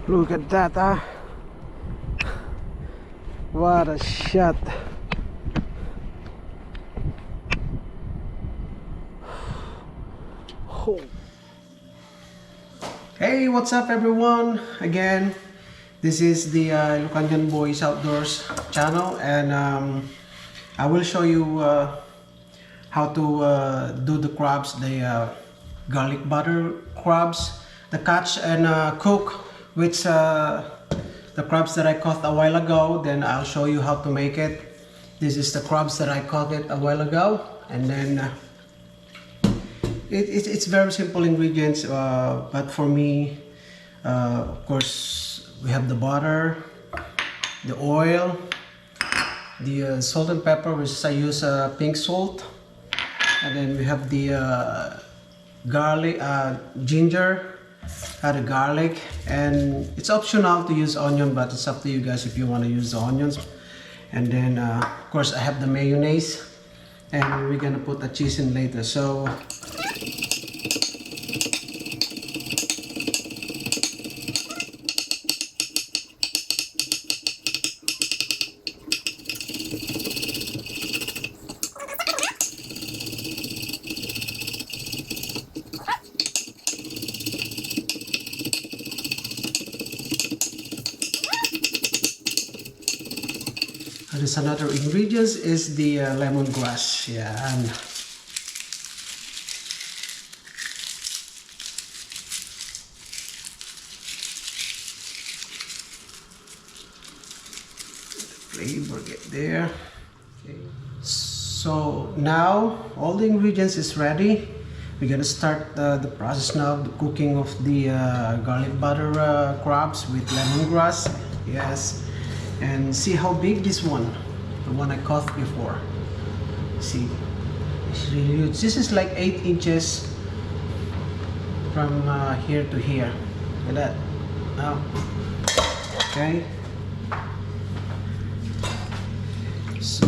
Look at that, huh? What a shot. Oh. Hey, what's up everyone? Again, this is the ilocanianboys outdoors channel, and I will show you how to do the crabs, the garlic butter crabs, the catch and cook with the crabs that I caught a while ago. Then I'll show you how to make it. This is the crabs that I caught it a while ago, and then it's very simple ingredients, but for me, of course, we have the butter, the oil, the salt and pepper, which I use pink salt, and then we have the garlic, ginger, the garlic, and it's optional to use onion, but it's up to you guys if you want to use the onions. And then of course I have the mayonnaise, and we're gonna put the cheese in later. So there's another ingredients is the lemongrass, yeah, and flavor get there. Okay. So now all the ingredients is ready. We're gonna start the process now of the cooking of the garlic butter crabs with lemongrass. Yes. And see how big this one, the one I caught before. See, it's really huge. This is like 8 inches from here to here. Look at that. Now, okay. So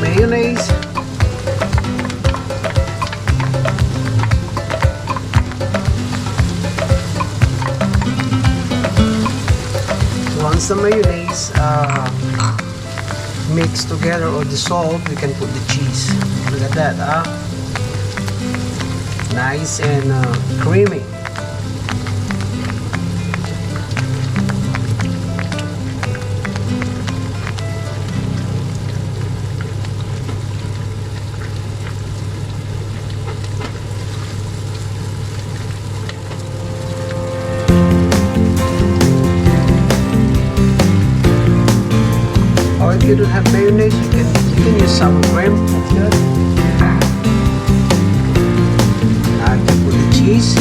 mayonnaise. So once the mayonnaise mixed together or dissolved, we can put the cheese. Look at that, nice and creamy. you don't have mayonnaise, you can use sour cream. That's good. I can put the cheese.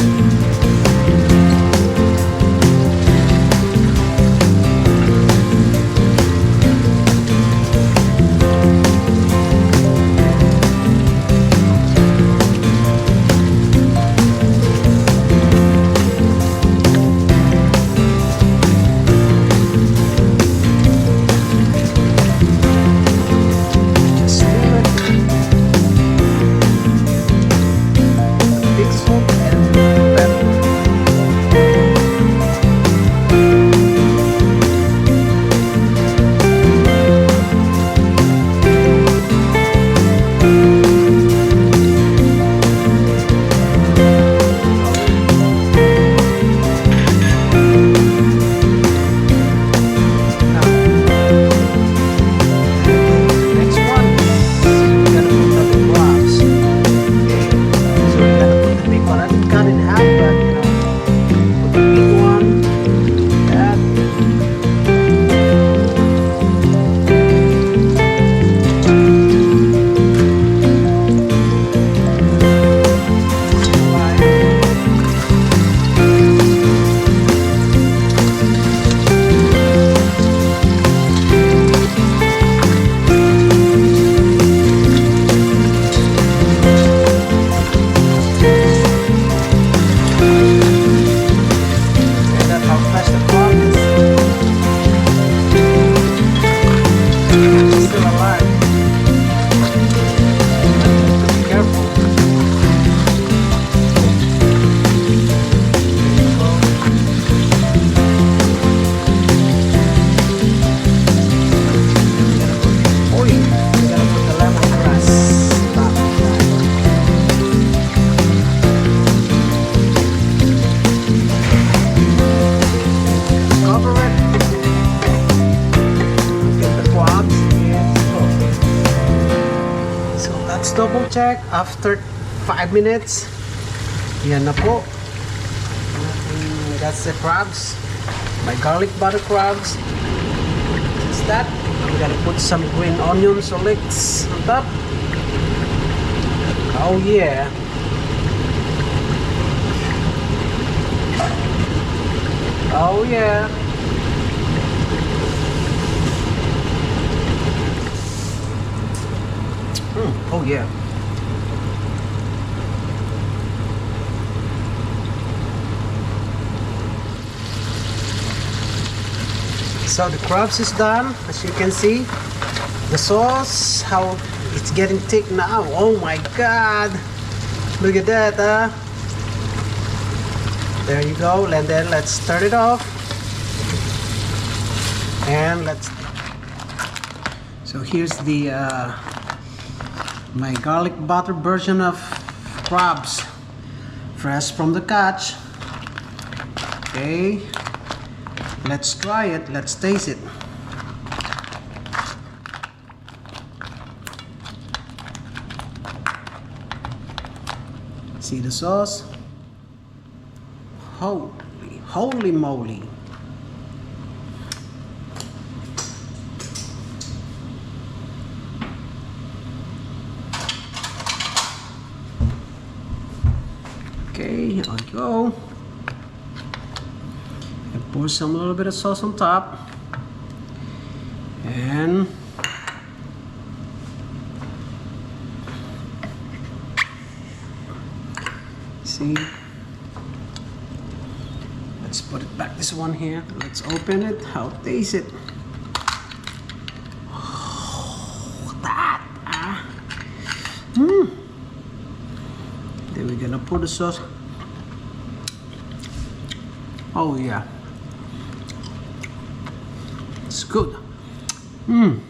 Double check after 5 minutes. Yan na po. That's the crabs. My garlic butter crabs. That's that. I'm gonna put some green onions or leeks on top. Oh yeah. Oh yeah. Oh yeah. So the crabs is done, as you can see. The sauce, how it's getting thick now. Oh my god. Look at that, huh? There you go. And then let's turn it off. And let's... So here's the my garlic butter version of crabs, fresh from the catch. Okay, let's try it. Let's taste it. See the sauce? Holy moly. Okay, I'll go and pour some little bit of sauce on top, and see, let's put it back, this one here, let's open it. I'll taste it. Oh, that then we're gonna put the sauce. Oh yeah, it's good. Look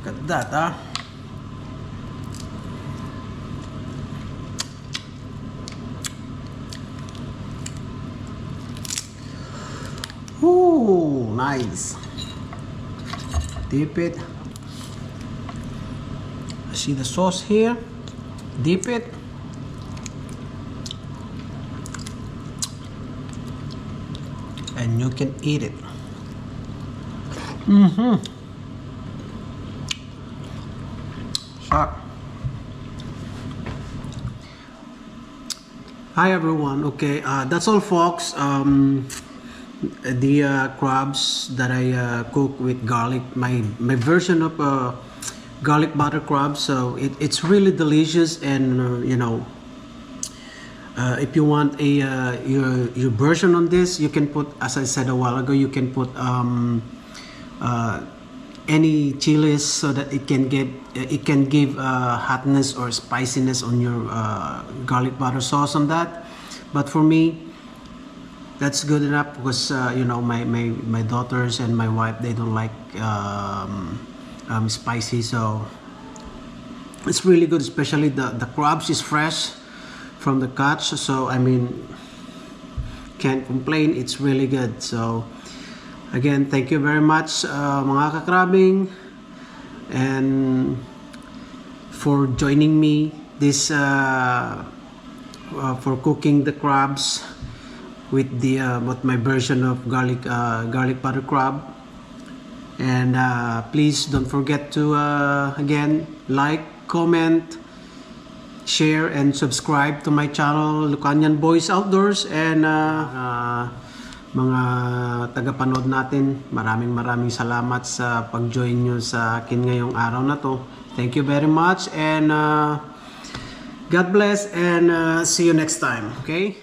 at that, huh? Ooh, nice. Dip it. See the sauce here? Dip it. And you can eat it. Sarap. Hi everyone. Okay, that's all, folks. The crabs that I cook with garlic, my version of garlic butter crab. So it's really delicious, and if you want a your version on this, you can put, as I said a while ago, you can put any chilies so that it can give hotness or spiciness on your garlic butter sauce on that. But for me, that's good enough, because my daughters and my wife, they don't like spicy, so it's really good. Especially the crabs is fresh from the catch, so I mean, can't complain. It's really good. So again, thank you very much, mga kakrabing, and for joining me this for cooking the crabs with my version of garlic butter crab. And please don't forget to again, like, comment, share, and subscribe to my channel, Ilocanianboys Outdoors. And mga tagapanood natin, maraming salamat sa pag-join nyo sa akin ngayong araw na to. Thank you very much, and God bless, and see you next time. Okay?